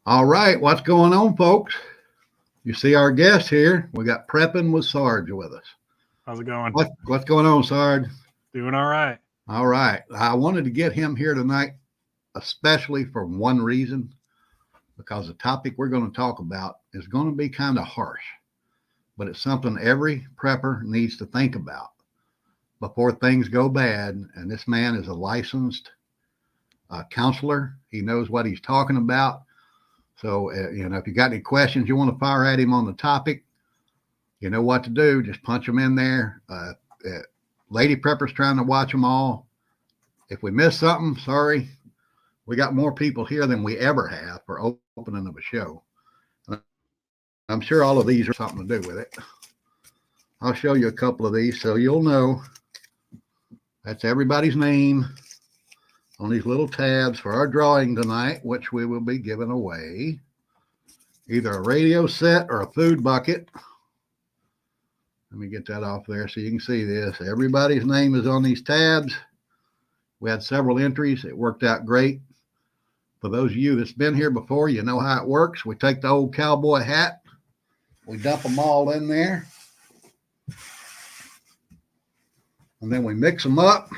All right, what's going on, folks? You see our guest here. We got Prepping with Sarge with us. How's it going? What's going on, Sarge? Doing all right. All right. I wanted to get him here tonight, especially for one reason, because the topic we're going to talk about is going to be kind of harsh, but it's something every prepper needs to think about before things go bad. And this man is a licensed counselor. He knows what he's talking about. So, if you got any questions you want to fire at him on the topic, you know what to do. Just punch them in there. Lady Prepper's trying to watch them all. If we miss something, sorry. We got more people here than we ever have for opening of a show. I'm sure all of these are something to do with it. I'll show you a couple of these so you'll know. That's everybody's name on these little tabs for our drawing tonight, which we will be giving away either a radio set or a food bucket. Let me get that off there so you can see this. Everybody's name is on these tabs. We had several entries. It worked out great. For those of you that's been here before, you know how it works. We take the old cowboy hat. We dump them all in there. And then we mix them up.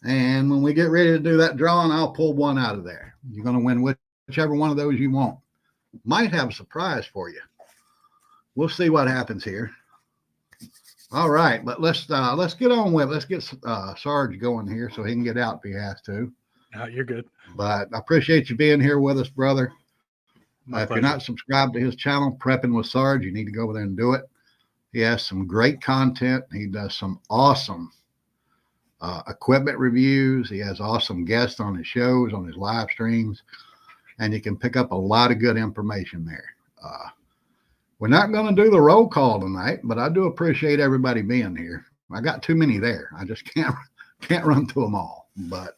And when we get ready to do that drawing, I'll pull one out of there. You're going to win whichever one of those you want. Might have a surprise for you. We'll see what happens here. All right, but let's get on with it. Let's get Sarge going here so he can get out if he has to. You're good. But I appreciate you being here with us, brother. If you're Pleasure. not subscribed to his channel, Prepping with Sarge, you need to go over there and do it. He has some great content. He does some awesome equipment reviews. He has awesome guests on his shows, on his live streams, and you can pick up a lot of good information there. We're not going to do the roll call tonight, but I do appreciate everybody being here. I got too many there. I just can't run through them all. But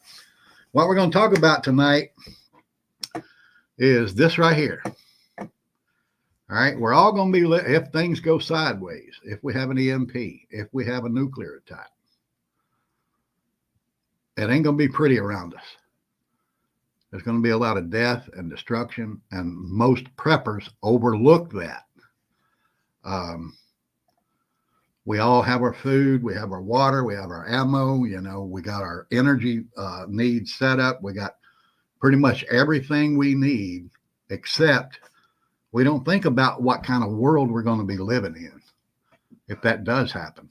what we're going to talk about tonight is this right here. All right, we're all going to be lit if things go sideways, if we have an EMP, if we have a nuclear attack. It ain't going to be pretty around us. There's going to be a lot of death and destruction, and most preppers overlook that. We all have our food, we have our water, we have our ammo, we got our energy needs set up. We got pretty much everything we need, except we don't think about what kind of world we're going to be living in if that does happen.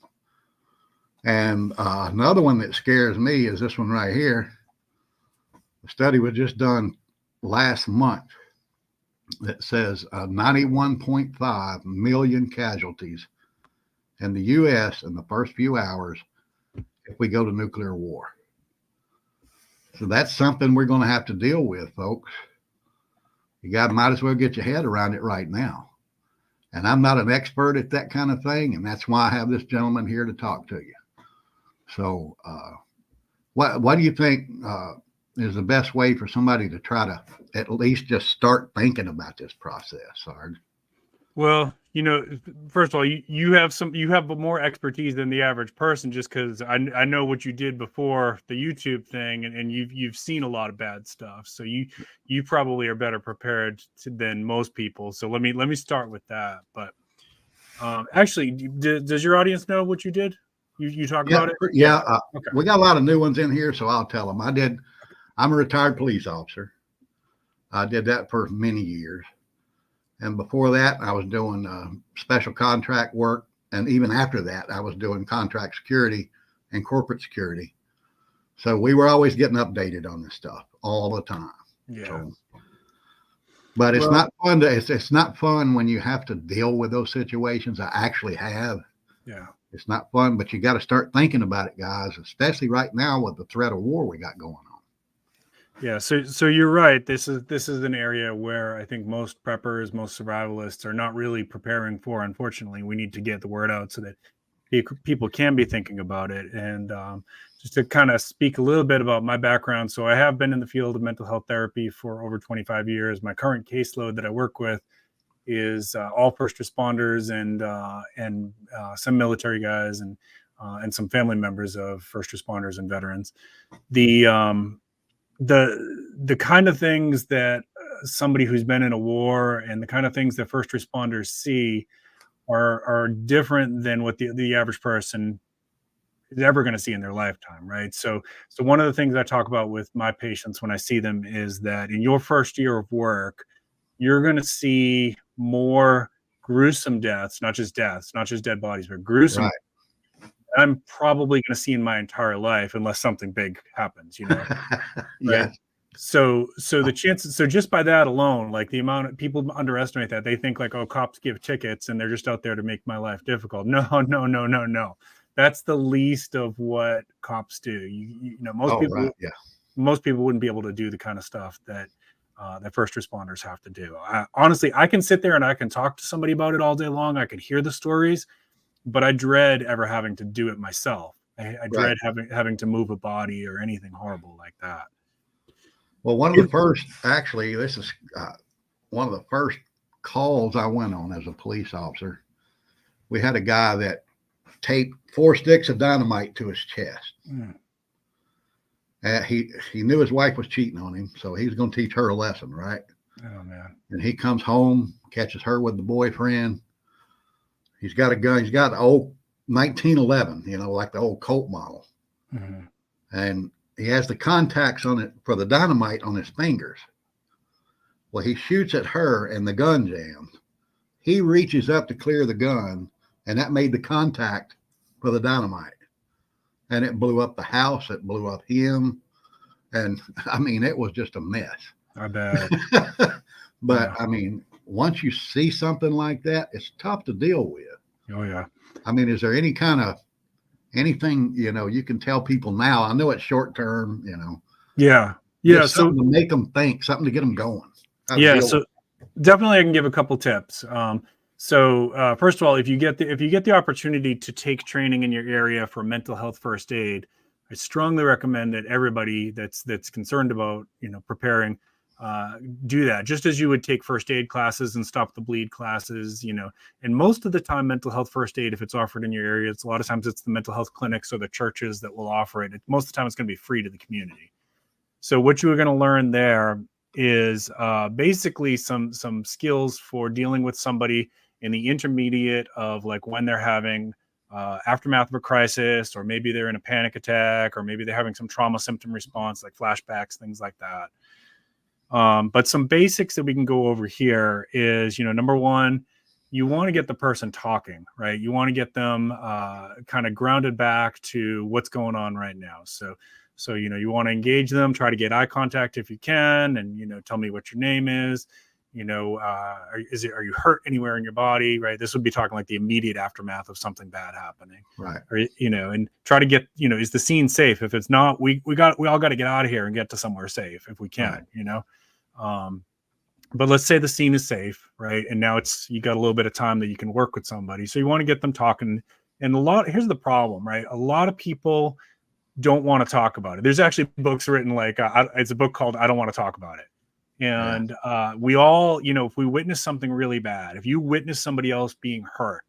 And another one that scares me is this one right here. The study was just done last month that says 91.5 million casualties in the U.S. in the first few hours if we go to nuclear war. So that's something we're going to have to deal with, folks. You might as well get your head around it right now. And I'm not an expert at that kind of thing, and that's why I have this gentleman here to talk to you. So what do you think is the best way for somebody to try to at least just start thinking about this process, Sarge? Well, first of all, you have more expertise than the average person, just because I know what you did before the YouTube thing, and you've seen a lot of bad stuff. So you probably are better prepared than most people. So let me start with that. But actually, does your audience know what you did? You talk about it? Yeah. Okay. We got a lot of new ones in here, so I'll tell them. I'm a retired police officer. I did that for many years. And before that, I was doing special contract work. And even after that, I was doing contract security and corporate security. So we were always getting updated on this stuff all the time. Yeah. But it's not fun it's not fun when you have to deal with those situations. I actually have. Yeah. It's not fun, but you got to start thinking about it, guys, especially right now with the threat of war we got going on. Yeah, so you're right. This is an area where I think most preppers, most survivalists are not really preparing for. Unfortunately, we need to get the word out so that people can be thinking about it. And just to kind of speak a little bit about my background, so I have been in the field of mental health therapy for over 25 years. My current caseload that I work with is all first responders and some military guys and some family members of first responders and veterans. the kind of things that somebody who's been in a war and the kind of things that first responders see are different than what the average person is ever going to see in their lifetime, right? So one of the things I talk about with my patients when I see them is that in your first year of work, you're going to see more gruesome deaths, not just dead bodies, but gruesome. Right. I'm probably going to see in my entire life unless something big happens, right? Yes. So the chances, so just by that alone, like the amount of people underestimate that. They think like, oh, cops give tickets and they're just out there to make my life difficult. No, no, no, no, no. That's the least of what cops do. Oh, right. Yeah. most people wouldn't be able to do the kind of stuff that that first responders have to do. Honestly, I can sit there and I can talk to somebody about it all day long. I can hear the stories, but I dread ever having to do it myself. I dread having to move a body or anything horrible like that. Well, one of the first, actually, this is one of the first calls I went on as a police officer. We had a guy that taped 4 sticks of dynamite to his chest. He knew his wife was cheating on him, so he was going to teach her a lesson, right? Oh, man. And he comes home, catches her with the boyfriend. He's got a gun. He's got the old 1911, like the old Colt model. Mm-hmm. And he has the contacts on it for the dynamite on his fingers. Well, he shoots at her and the gun jams. He reaches up to clear the gun, and that made the contact for the dynamite. And it blew up the house. It blew up him. And I mean, it was just a mess. I bet. But Yeah. I mean, once you see something like that, it's tough to deal with. Oh, yeah. I mean, is there anything, you can tell people now? I know it's short term, Yeah. Yeah. just something to make them think, something to get them going. Yeah. So definitely I can give a couple tips. So first of all, if you get the opportunity to take training in your area for mental health first aid, I strongly recommend that everybody that's concerned about preparing do that, just as you would take first aid classes and stop the bleed classes. And most of the time, mental health first aid, if it's offered in your area, a lot of times it's the mental health clinics or the churches that will offer it. Most of the time it's going to be free to the community. So what you are going to learn there is basically some skills for dealing with somebody in the intermediate of like when they're having aftermath of a crisis, or maybe they're in a panic attack, or maybe they're having some trauma symptom response like flashbacks, things like that. But some basics that we can go over here is, number one, you want to get the person talking, right? You want to get them kind of grounded back to what's going on right now. So you want to engage them, try to get eye contact if you can, and tell me what your name is. Are you hurt anywhere in your body, right? This would be talking like the immediate aftermath of something bad happening, right? Or and try to get is the scene safe? If it's not, we all got to get out of here and get to somewhere safe if we can, right. But let's say the scene is safe, right? And now you got a little bit of time that you can work with somebody, so you want to get them talking. And here's the problem, right? A lot of people don't want to talk about it. There's actually books written like it's a book called I Don't Want to Talk About It. And we all, if we witness something really bad, if you witness somebody else being hurt,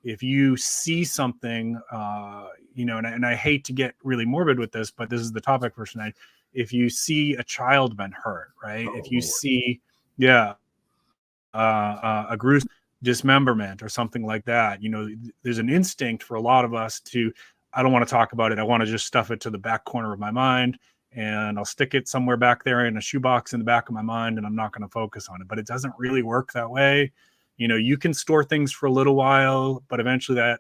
if you see something, and I hate to get really morbid with this, but this is the topic for tonight. If you see a child been hurt, right? If you see, a gruesome dismemberment or something like that, there's an instinct for a lot of us to, I don't want to talk about it. I want to just stuff it to the back corner of my mind, and I'll stick it somewhere back there in a shoebox in the back of my mind, and I'm not going to focus on it. But it doesn't really work that way. You can store things for a little while, but eventually the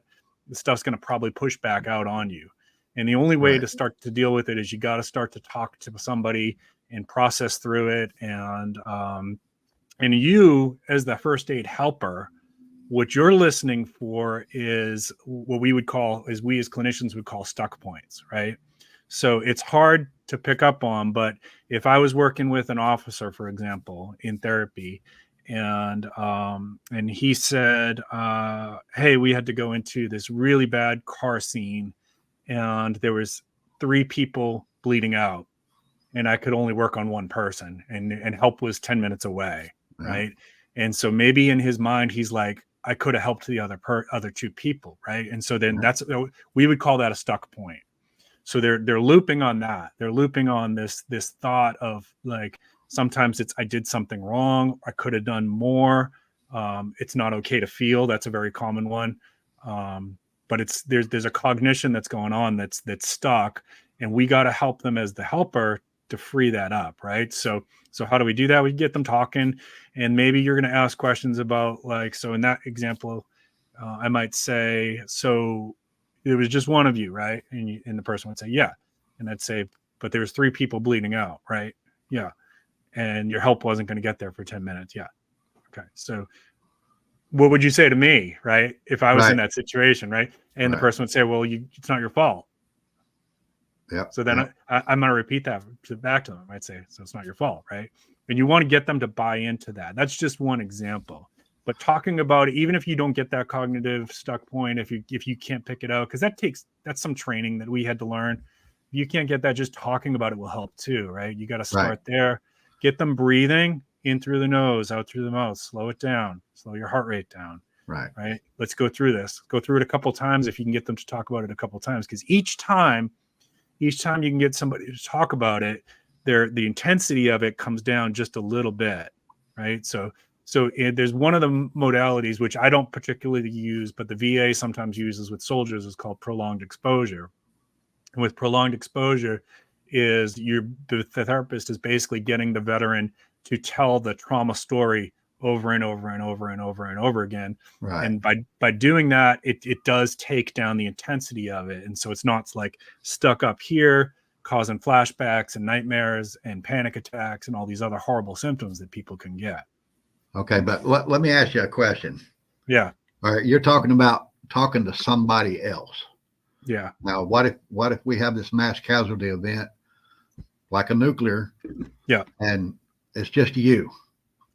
stuff's going to probably push back out on you. And the only way to start to deal with it is you got to start to talk to somebody and process through it. And you, as the first aid helper, what you're listening for is what we as clinicians would call stuck points, right? So it's hard to pick up on, but if I was working with an officer, for example, in therapy, and he said, hey, we had to go into this really bad car scene, and there was 3 people bleeding out, and I could only work on one person, and help was 10 minutes away, right? And so maybe in his mind, he's like, I could have helped the other 2 people, right? And so then we would call that a stuck point. So they're looping on that. They're looping on this thought of like, sometimes it's, I did something wrong, I could have done more. It's not okay to feel. That's a very common one. But it's there's a cognition that's going on that's stuck, and we got to help them as the helper to free that up, right? So how do we do that? We get them talking, and maybe you're going to ask questions about, like, so in that example, I might say, so it was just one of you, right? And the person would say, yeah. And I'd say, but there was 3 people bleeding out, right? Yeah. And your help wasn't going to get there for 10 minutes. Yeah. Okay. So what would you say to me, right? If I was in that situation, right? And the person would say, well, it's not your fault. Yeah. So then I'm going to repeat that back to them. I'd say, so it's not your fault, right? And you want to get them to buy into that. That's just one example. But talking about it, even if you don't get that cognitive stuck point, if you can't pick it out, because that's some training that we had to learn. If you can't get that, just talking about it will help too, right? You got to start there. Get them breathing in through the nose, out through the mouth. Slow it down. Slow your heart rate down. Right. Let's go through this. Go through it a couple times if you can get them to talk about it a couple times, because each time you can get somebody to talk about it, the intensity of it comes down just a little bit, right? So there's one of the modalities which I don't particularly use, but the VA sometimes uses with soldiers, is called prolonged exposure. And with prolonged exposure is the therapist is basically getting the veteran to tell the trauma story over and over and over and over and over again. Right. And by doing that, it does take down the intensity of it. And so it's not like stuck up here causing flashbacks and nightmares and panic attacks and all these other horrible symptoms that people can get. Okay, but let me ask you a question. Yeah. All right, you're talking about talking to somebody else. Yeah. Now, what if we have this mass casualty event, like a nuclear? Yeah. And it's just you.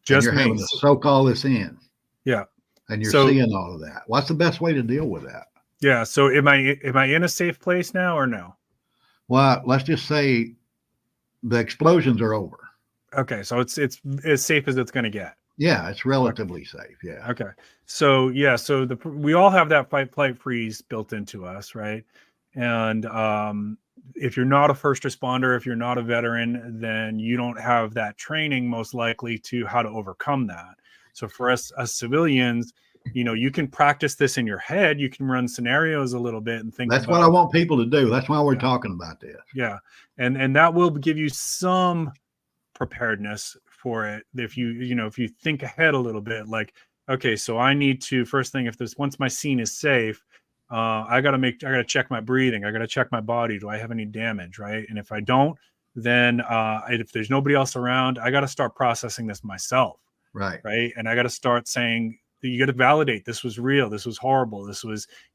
Just and you're me. having to soak all this in. Yeah. And you're seeing all of that. What's the best way to deal with that? Yeah. So am I in a safe place now or no? Well, let's just say the explosions are over. Okay. So it's as safe as it's going to get. Yeah, it's relatively safe. Yeah. Okay. So yeah, so we all have that fight, flight, freeze built into us, right? And if you're not a first responder, if you're not a veteran, then you don't have that training most likely to how to overcome that. So for us civilians, you can practice this in your head. You can run scenarios a little bit and think. That's what I want people to do. That's why we're talking about this. Yeah, and that will give you some preparedness for it if you think ahead a little bit, like, okay, so I need to, first thing, once my scene is safe, I gotta check my breathing, I gotta check my body, do I have any damage, right? And if I don't, then if there's nobody else around, I gotta start processing this myself, right? And I gotta start saying, you gotta validate, this was real, this was horrible,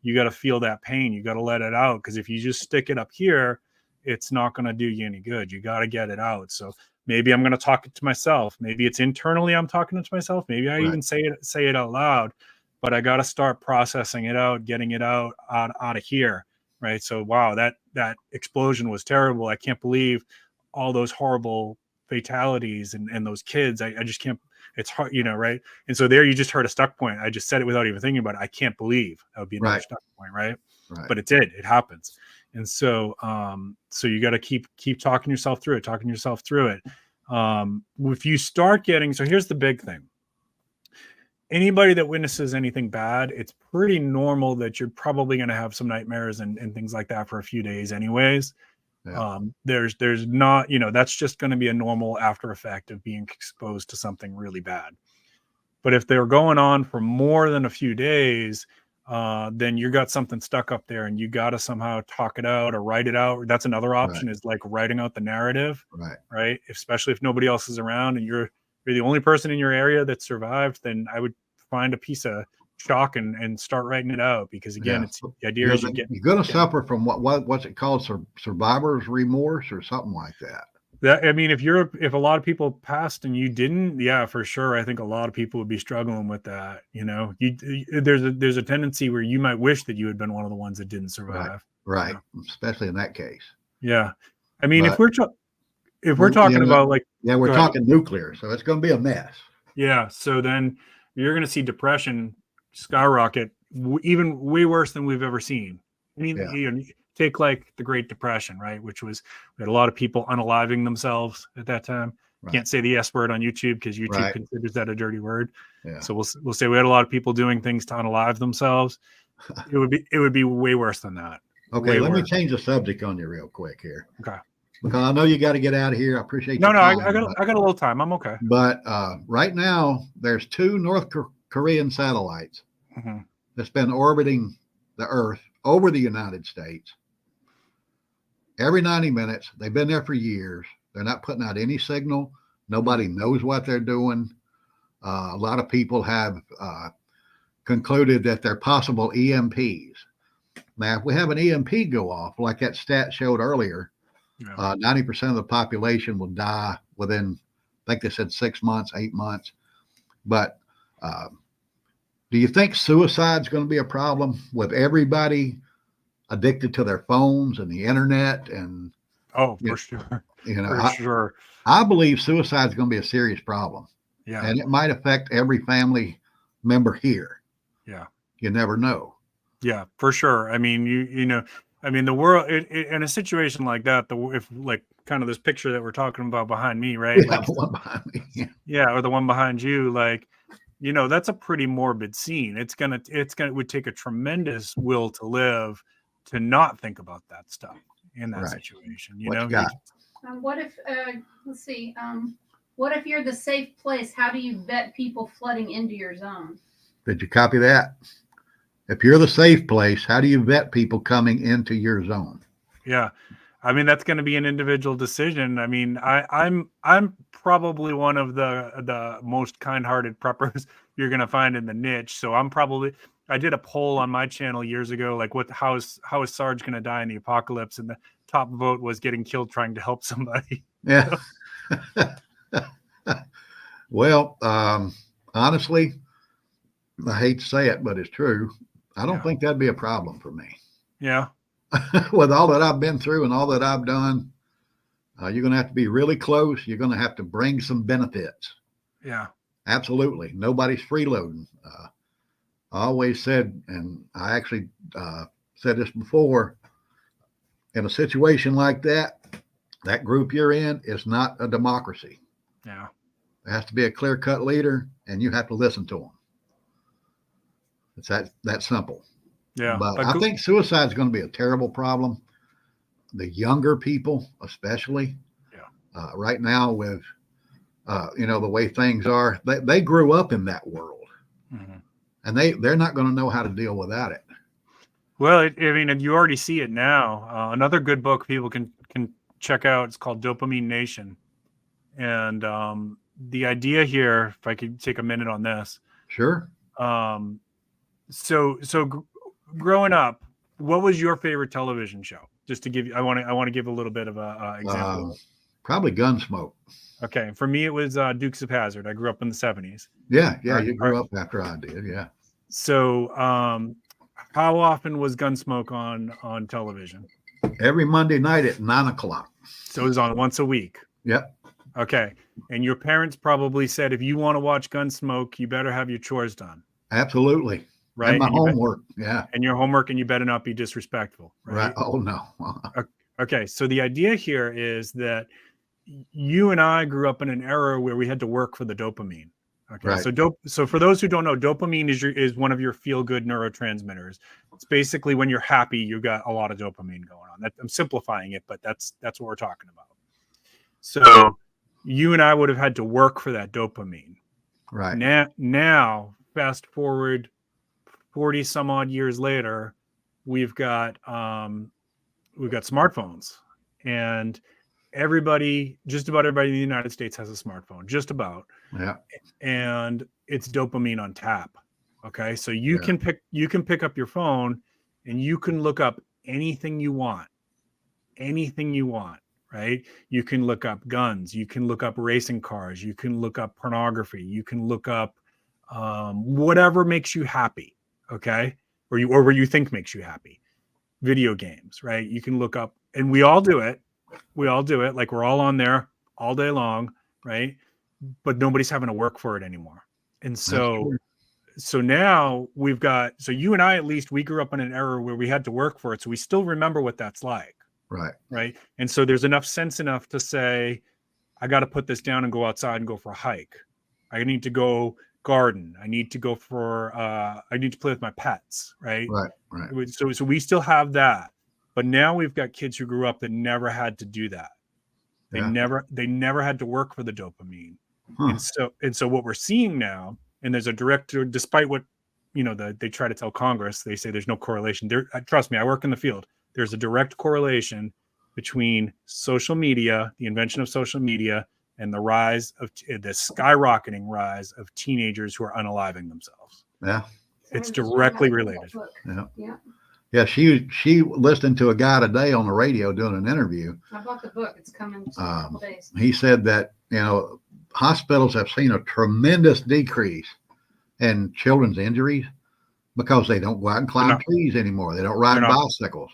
you gotta feel that pain, you gotta let it out, because if you just stick it up here, it's not gonna do you any good. You gotta get it out. So maybe I'm going to talk it to myself. Maybe it's internally I'm talking it to myself. Maybe I even say it out loud, but I got to start processing it out, getting it out of here, right? So, wow, that explosion was terrible. I can't believe all those horrible fatalities and those kids. I just can't, it's hard, right? And so there you just heard a stuck point. I just said it without even thinking about it. I can't believe. That would be another stuck point, right? But it did. It happens. And so, so you got to keep talking yourself through it. If you start getting, so here's the big thing. Anybody that witnesses anything bad, it's pretty normal that you're probably going to have some nightmares and things like that for a few days anyways. Yeah. There's not, that's just going to be a normal after effect of being exposed to something really bad. But if they're going on for more than a few days, then you got something stuck up there and you got to somehow talk it out or write it out. That's another option, is like writing out the narrative, right? Especially if nobody else is around and you're the only person in your area that survived, then I would find a piece of chalk and start writing it out, because again, it's the idea is you're going to suffer from what's it called? Survivor's remorse or something like that. That, I mean, if a lot of people passed and you didn't, yeah, for sure. I think a lot of people would be struggling with that. There's a tendency where you might wish that you had been one of the ones that didn't survive. Right. Especially in that case. Yeah. I mean, if we're talking about we're talking nuclear, so it's going to be a mess. Yeah. So then you're going to see depression skyrocket, even way worse than we've ever seen. I mean, take like the Great Depression, right? Which was, we had a lot of people unaliving themselves at that time. Right. Can't say the S word on YouTube because YouTube Right. considers that a dirty word. Yeah. So we'll say we had a lot of people doing things to unalive themselves. It would be way worse than that. Okay, Way let me worse. change the subject on you real quick here. Okay. Because I know you got to get out of here. I appreciate No, your no, time, I got a little time. I'm okay. But right now, there's 2 North Korean satellites Mhm. that's been orbiting the Earth over the United States every 90 minutes. They've been there for years. They're not putting out any signal. Nobody knows what they're doing. A lot of people have concluded that they're possible EMPs. Now, if we have an EMP go off, like that stat showed earlier, Yeah. 90% of the population will die within, I think they said 6 months, 8 months. But do you think suicide is going to be a problem with everybody addicted to their phones and the internet? And Oh, for sure. For sure. I believe suicide is going to be a serious problem. Yeah. And it might affect every family member here. Yeah. You never know. Yeah, for sure. I mean, the world in a situation like that, if like kind of this picture that we're talking about behind me, right? Yeah, Like, the one behind me. yeah, or the one behind you, like, that's a pretty morbid scene. It would take a tremendous will to live to not think about that stuff in that Right. situation. What you got? What if, let's see, what if you're the safe place? How do you vet people flooding into your zone? Did you copy that? If you're the safe place, how do you vet people coming into your zone? Yeah. I mean, that's going to be an individual decision. I mean, I'm probably one of the most kind-hearted preppers you're going to find in the niche. So I did a poll on my channel years ago, like how is Sarge going to die in the apocalypse? And the top vote was getting killed trying to help somebody. Yeah. Well, honestly, I hate to say it, but it's true. I don't think that'd be a problem for me. Yeah. With all that I've been through and all that I've done, you're going to have to be really close. You're going to have to bring some benefits. Yeah. Absolutely. Nobody's freeloading. I always said, and I actually said this before, in a situation like that, that group you're in is not a democracy. Yeah. There has to be a clear-cut leader, and you have to listen to them. It's that simple. Yeah. But I think suicide is going to be a terrible problem. The younger people, especially. Yeah. Right now, with the way things are, they grew up in that world, and they're not going to know how to deal without it. Well, I mean, you already see it now. Another good book people can check out. It's called Dopamine Nation, and the idea here, if I could take a minute on this. Sure. So growing up, what was your favorite television show? Just to give you, I want to give a little bit of a example. Probably Gunsmoke. Okay, for me it was Dukes of Hazzard. I grew up in the 70s. Yeah, you grew up after I did. Yeah. So, how often was Gunsmoke on television? Every Monday night at 9:00. So it was on once a week. Yep. Okay, and your parents probably said, if you want to watch Gunsmoke, you better have your chores done. Absolutely. Right. And my homework. Yeah. And your homework, and you better not be disrespectful. Right. Oh no. Okay. So the idea here is that you and I grew up in an era where we had to work for the dopamine. Okay. Right. So for those who don't know, dopamine is one of your feel-good neurotransmitters. It's basically when you're happy, you got a lot of dopamine going on. I'm simplifying it, but that's what we're talking about. So you and I would have had to work for that dopamine. Right. Now fast forward 40 some odd years later, we've got smartphones, and just about everybody in the United States has a smartphone, just about. Yeah. And it's dopamine on tap. Okay. So you can pick up your phone and you can look up anything you want, right? You can look up guns, you can look up racing cars, you can look up pornography, you can look up whatever makes you happy. Okay. Or where you think makes you happy. Video games, right? You can look up, and we all do it. Like we're all on there all day long, right? But nobody's having to work for it anymore. And so so now we've got, so you and I, at least we grew up in an era where we had to work for it. So we still remember what that's like. Right. Right. And so there's enough sense enough to say, I got to put this down and go outside and go for a hike. I need to go garden. I need to go for, I need to play with my pets. Right. Right. So we still have that, but now we've got kids who grew up that never had to do that. They never had to work for the dopamine. And so what we're seeing now, and there's a direct, despite what, they try to tell Congress, they say there's no correlation there. Trust me, I work in the field. There's a direct correlation between social media, the invention of social media, and the skyrocketing rise of teenagers who are unaliving themselves. Yeah. It's directly related. Yeah. She listened to a guy today on the radio doing an interview. I bought the book. It's coming in a couple days. He said that, hospitals have seen a tremendous decrease in children's injuries because they don't go out and climb trees anymore. They don't ride bicycles.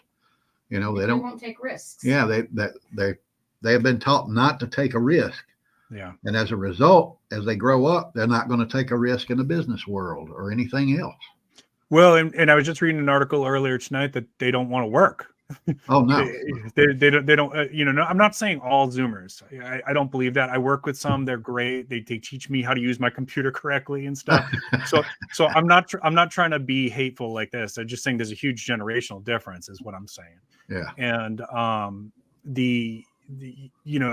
They won't take risks. Yeah, they have been taught not to take a risk. Yeah. And as a result, as they grow up, they're not going to take a risk in the business world or anything else. Well, and I was just reading an article earlier tonight that they don't want to work. Oh no, they don't. I'm not saying all Zoomers. I don't believe that. I work with some. They're great. They teach me how to use my computer correctly and stuff. So I'm not trying to be hateful like this. I'm just saying there's a huge generational difference, is what I'm saying. Yeah. And I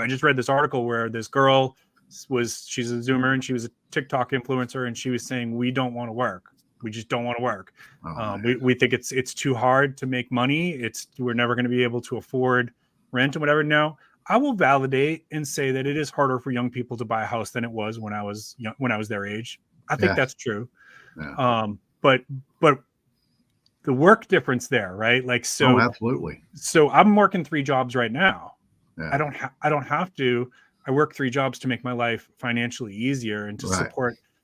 just read this article where this girl she's a Zoomer and she was a TikTok influencer, and she was saying, we don't want to work. We just don't want to work. We think it's too hard to make money. We're never going to be able to afford rent and whatever. Now, I will validate and say that it is harder for young people to buy a house than it was when I was young, when I was their age. I think that's true. Yeah. But the work difference there, right? Like, so absolutely. So I'm working 3 jobs right now. Yeah. I don't have to. I work 3 jobs to make my life financially easier and to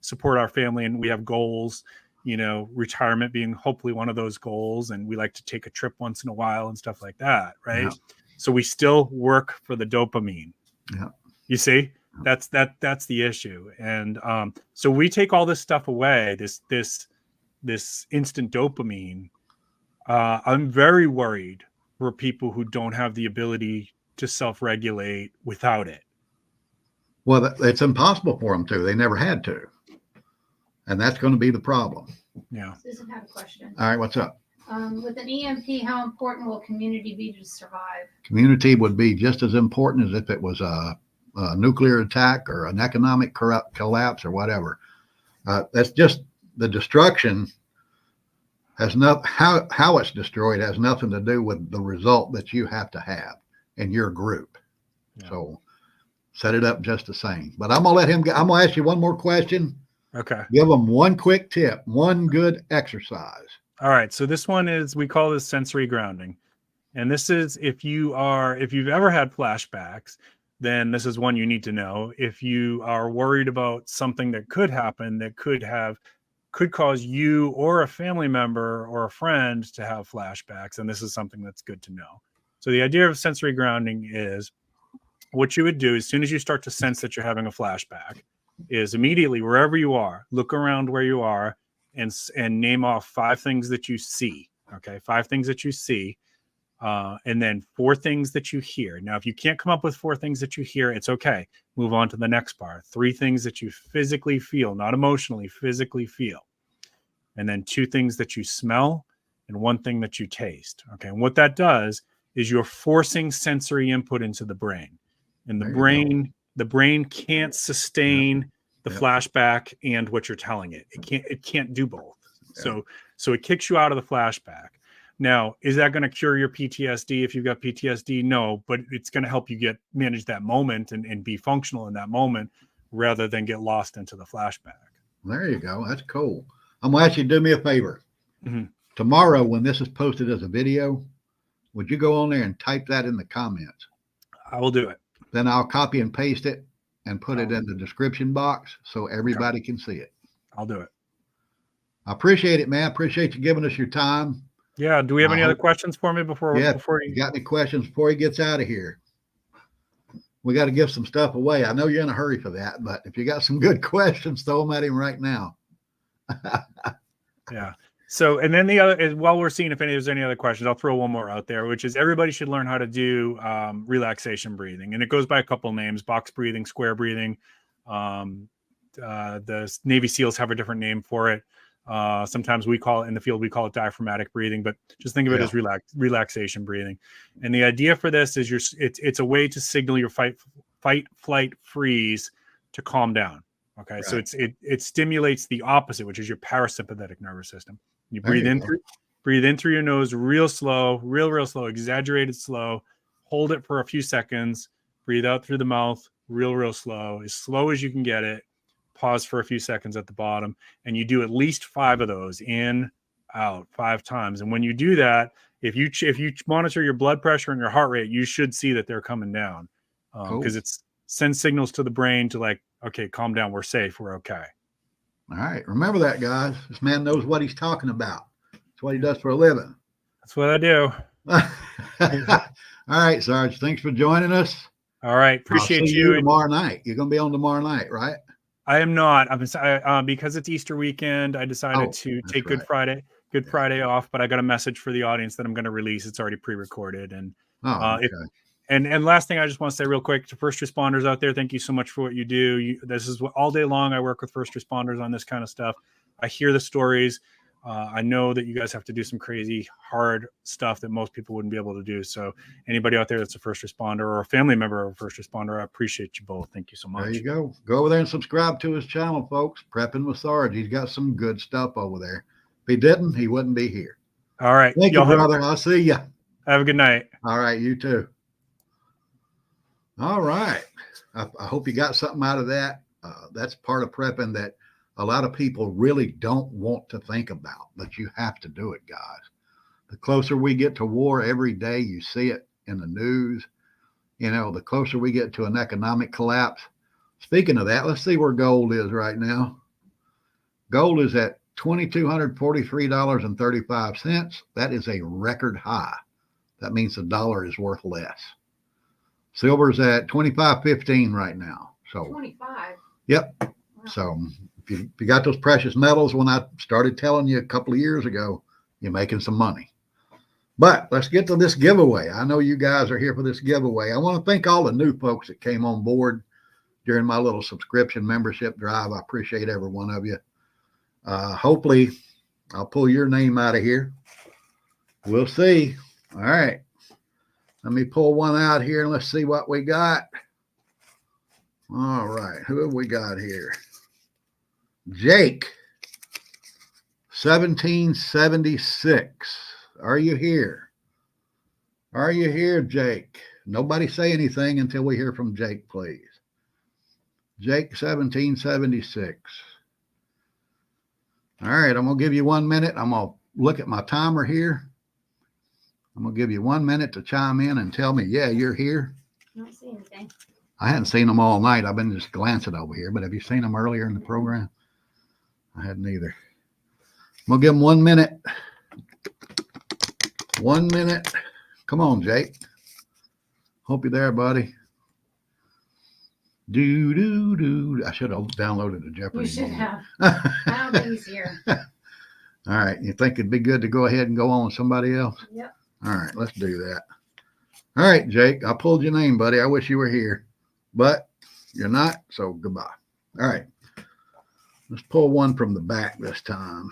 support our family. And we have goals. Retirement being hopefully one of those goals. And we like to take a trip once in a while and stuff like that. Right. Yeah. So we still work for the dopamine. Yeah. You see, that's the issue. And so we take all this stuff away, this instant dopamine. I'm very worried for people who don't have the ability to self-regulate without it. Well, it's impossible for them to. They never had to. And that's going to be the problem. Yeah. Susan had a question. All right, what's up? With an EMP, how important will community be to survive? Community would be just as important as if it was a nuclear attack or an economic collapse or whatever. That's just the destruction has how it's destroyed has nothing to do with the result that you have to have in your group. Yeah. So set it up just the same. But I'm gonna let him I'm gonna ask you one more question. Okay. Give them one quick tip, one good exercise. All right. So this one we call this sensory grounding. And this is if you've ever had flashbacks, then this is one you need to know. If you are worried about something that could happen that could cause you or a family member or a friend to have flashbacks, and this is something that's good to know. So the idea of sensory grounding is what you would do as soon as you start to sense that you're having a flashback is immediately, wherever you are, look around where you are and name off 5 things that you see. Okay. 5 things that you see. And then 4 things that you hear. Now, if you can't come up with 4 things that you hear, it's okay. Move on to the next part. 3 things that you physically feel, not emotionally, physically feel. And then 2 things that you smell and 1 thing that you taste. Okay. And what that does is you're forcing sensory input into the brain. And the brain can't sustain the flashback and what you're telling it. It can't do both. Yeah. So it kicks you out of the flashback. Now, is that going to cure your PTSD if you've got PTSD? No, but it's going to help you manage that moment and be functional in that moment rather than get lost into the flashback. There you go. That's cool. I'm going to ask you to do me a favor. Mm-hmm. Tomorrow, when this is posted as a video, would you go on there and type that in the comments? I will do it. Then I'll copy and paste it and put it in the description box so everybody can see it. I'll do it. I appreciate it, man. I appreciate you giving us your time. Yeah. Do we have any other questions for me before you got any questions before he gets out of here? We got to give some stuff away. I know you're in a hurry for that, but if you got some good questions, throw them at him right now. Yeah. So, and then the other is, while we're seeing if there's any other questions, I'll throw one more out there, which is everybody should learn how to do relaxation breathing, and it goes by a couple names: box breathing, square breathing. The Navy SEALs have a different name for it. Sometimes we call it in the field, we call it diaphragmatic breathing, but just think of it as relaxation breathing. And the idea for this is it's a way to signal your fight, flight, freeze to calm down. Okay. Right. So it stimulates the opposite, which is your parasympathetic nervous system. You There breathe you in go. breathe in through your nose, real slow, real slow, exaggerated slow, hold it for a few seconds, breathe out through the mouth, real slow as you can get it. Pause for a few seconds at the bottom, and you do at least 5 of those in, out 5 times. And when you do that, if you monitor your blood pressure and your heart rate, you should see that they're coming down, because it sends signals to the brain to like, okay, calm down, we're safe, we're okay. All right. Remember that, guys. This man knows what he's talking about. That's what he does for a living. That's what I do. All right, Sarge. Thanks for joining us. All right. Appreciate I'll see you. tomorrow night. You're going to be on tomorrow night, right? I am not. Because it's Easter weekend, I decided to take Good Friday off, but I got a message for the audience that I'm going to release. It's already pre-recorded. And okay. And last thing I just want to say real quick to first responders out there, thank you so much for what you do. This is what all day long I work with first responders on this kind of stuff. I hear the stories. I know that you guys have to do some crazy hard stuff that most people wouldn't be able to do. So anybody out there that's a first responder or a family member of a first responder, I appreciate you both. Thank you so much. There you go. Go over there and subscribe to his channel, folks. Prepping with Sarge. He's got some good stuff over there. If he didn't, he wouldn't be here. All right. Thank you, brother. I'll see you. Have a good night. All right. You too. All right. I hope you got something out of that. That's part of prepping that a lot of people really don't want to think about, but you have to do it, guys. The closer we get to war every day, you see it in the news, the closer we get to an economic collapse. Speaking of that, let's see where gold is right now. Gold is at $2,243.35. That is a record high. That means the dollar is worth less. Silver's at $25.15 right now. So 25. Yep. Wow. So if you got those precious metals, when I started telling you a couple of years ago, you're making some money. But let's get to this giveaway. I know you guys are here for this giveaway. I want to thank all the new folks that came on board during my little subscription membership drive. I appreciate every one of you. Hopefully I'll pull your name out of here. We'll see. All right. Let me pull one out here and let's see what we got. All right. Who have we got here? Jake, 1776. Are you here? Are you here, Jake? Nobody say anything until we hear from Jake, please. Jake, 1776. All right, I'm going to give you 1 minute. I'm going to look at my timer here. I'm going to give you 1 minute to chime in and tell me, yeah, you're here. I don't see anything. I hadn't seen them all night. I've been just glancing over here, but have you seen them earlier in the program? I hadn't either. I'm going to give them 1 minute. 1 minute. Come on, Jake. Hope you're there, buddy. I should have downloaded the Jeopardy. You should have. I don't think he's here. All right. You think it'd be good to go ahead and go on with somebody else? Yep. All right. Let's do that. All right, Jake. I pulled your name, buddy. I wish you were here, but you're not. So goodbye. All right. Let's pull one from the back this time.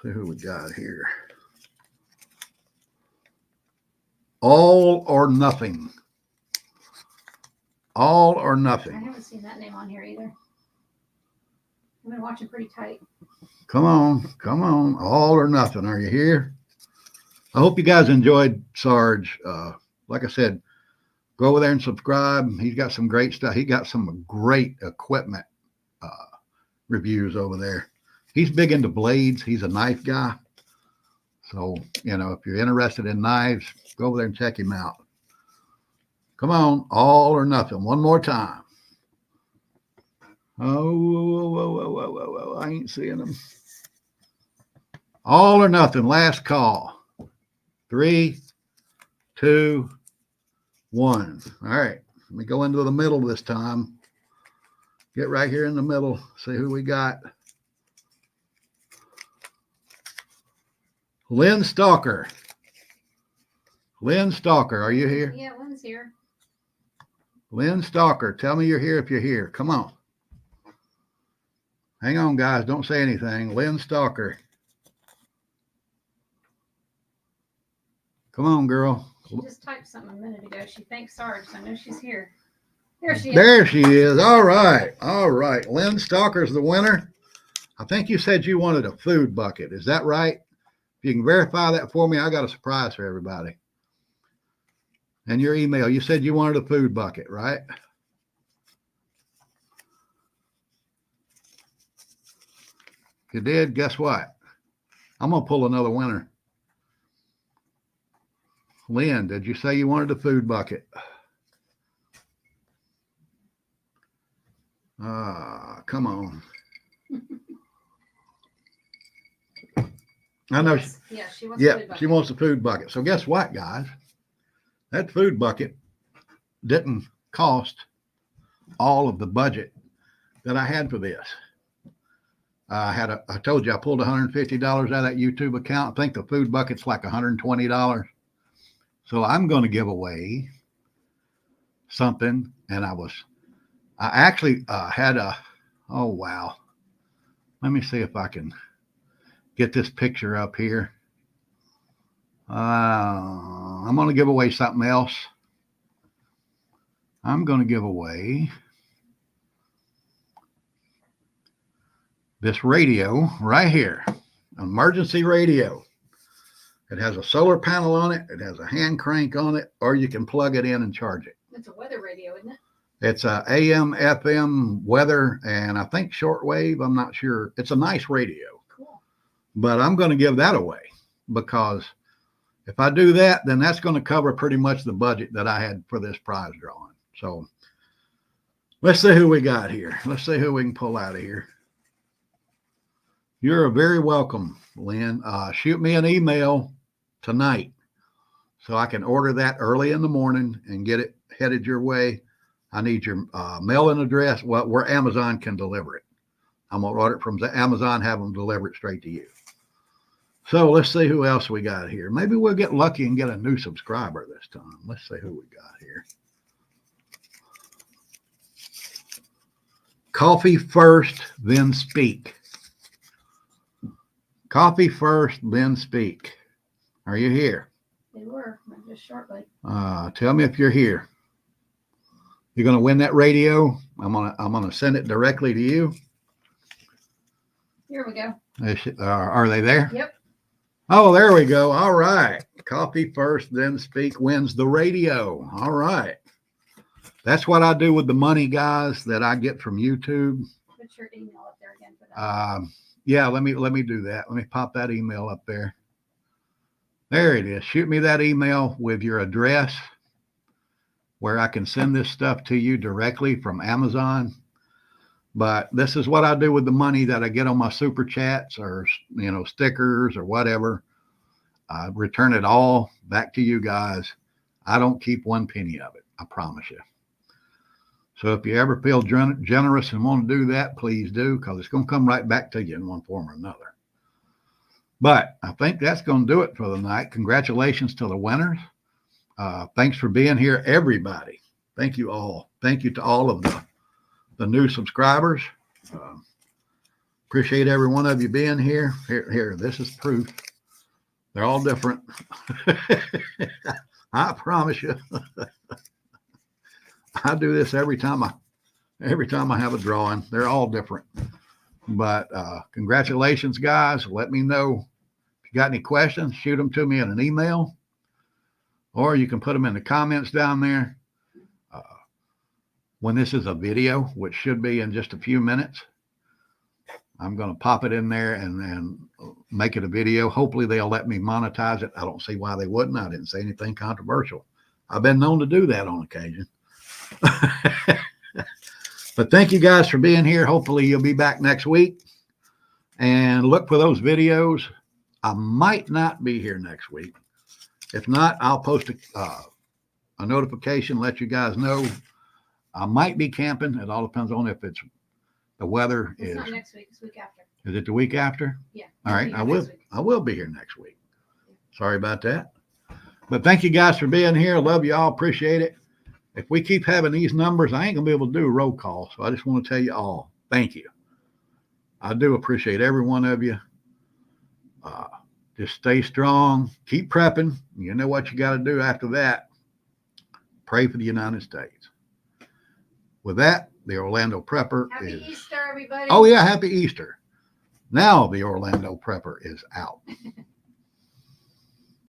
See who we got here. All or nothing. All or I nothing. haven't seen that name on here either. I've been watching pretty tight. Come on. Come on. All or nothing. Are you here? I hope you guys enjoyed Sarge. Like I said, go over there and subscribe. He's got some great stuff. He got some great equipment reviews over there. He's big into blades. He's a knife guy. So, if you're interested in knives, go over there and check him out. Come on, all or nothing. One more time. Oh, I ain't seeing them. All or nothing. Last call. 3, 2, 1. All right. Let me go into the middle this time. Get right here in the middle. See who we got. Lynn Stalker. Lynn Stalker, are you here? Yeah, Lynn's here. Lynn Stalker, tell me you're here if you're here. Come on. Hang on, guys. Don't say anything. Lynn Stalker. Come on, girl. She just typed something a minute ago. She thanks Sarge. So I know she's here. There she is. There she is. All right. All right. Lynn Stalker's the winner. I think you said you wanted a food bucket. Is that right? If you can verify that for me, I got a surprise for everybody. And your email, you said you wanted a food bucket, right? If you did, guess what? I'm going to pull another winner. Lynn, did you say you wanted a food bucket? Come on. I know. Yes. Yeah, she wants a food bucket. She wants a food bucket. So guess what, guys? That food bucket didn't cost all of the budget that I had for this. I told you I pulled $150 out of that YouTube account. I think the food bucket's like $120. So I'm going to give away something. And I actually had oh, wow. Let me see if I can get this picture up here. I'm going to give away something else. I'm going to give away this radio right here, emergency radio. It has a solar panel on it. It has a hand crank on it, or you can plug it in and charge it. It's a weather radio, isn't it? It's a AM, FM, weather, and I think shortwave. I'm not sure. It's a nice radio. Cool. But I'm going to give that away because if I do that, then that's going to cover pretty much the budget that I had for this prize drawing. So let's see who we got here. Let's see who we can pull out of here. You're very welcome, Lynn. Shoot me an email tonight so I can order that early in the morning and get it headed your way. I need your mailing address, where Amazon can deliver it. I'm going to order it from Amazon, have them deliver it straight to you. So let's see who else we got here. Maybe we'll get lucky and get a new subscriber this time. Let's see who we got here. Coffee first, then speak. Coffee first, then speak. Are you here? They were, just shortly. Tell me if you're here. You're going to win that radio. I'm gonna send it directly to you. Here we go. Are they there? Yep. Oh, there we go. All right. Coffee first, then speak wins the radio. All right. That's what I do with the money, guys, that I get from YouTube. Put your email up there again for that. Yeah, let me do that. Let me pop that email up there. There it is. Shoot me that email with your address where I can send this stuff to you directly from Amazon. But this is what I do with the money that I get on my super chats or, stickers or whatever. I return it all back to you guys. I don't keep one penny of it. I promise you. So if you ever feel generous and want to do that, please do, because it's going to come right back to you in one form or another. But I think that's going to do it for the night. Congratulations to the winners. Thanks for being here, everybody. Thank you all. Thank you to all of the new subscribers. Appreciate every one of you being here. Here, this is proof. They're all different. I promise you. I do this every time I have a drawing. They're all different. But congratulations, guys. Let me know if you got any questions. Shoot them to me in an email, or you can put them in the comments down there. When this is a video, which should be in just a few minutes, I'm going to pop it in there and make it a video. Hopefully they'll let me monetize it. I don't see why they wouldn't. I didn't say anything controversial. I've been known to do that on occasion. But thank you guys for being here. Hopefully you'll be back next week and look for those videos. I might not be here next week. If not, I'll post a notification, let you guys know. I might be camping. It all depends on if it's the weather It's not next week, it's the week after. Is it the week after? Yeah. All right. I will be here next week. Sorry about that. But thank you guys for being here. Love you all. Appreciate it. If we keep having these numbers, I ain't going to be able to do a roll call. So I just want to tell you all, thank you. I do appreciate every one of you. Just stay strong. Keep prepping. You know what you got to do after that. Pray for the United States. With that, the Orlando Prepper Happy is. Easter, everybody. Oh, yeah. Happy Easter. Now the Orlando Prepper is out.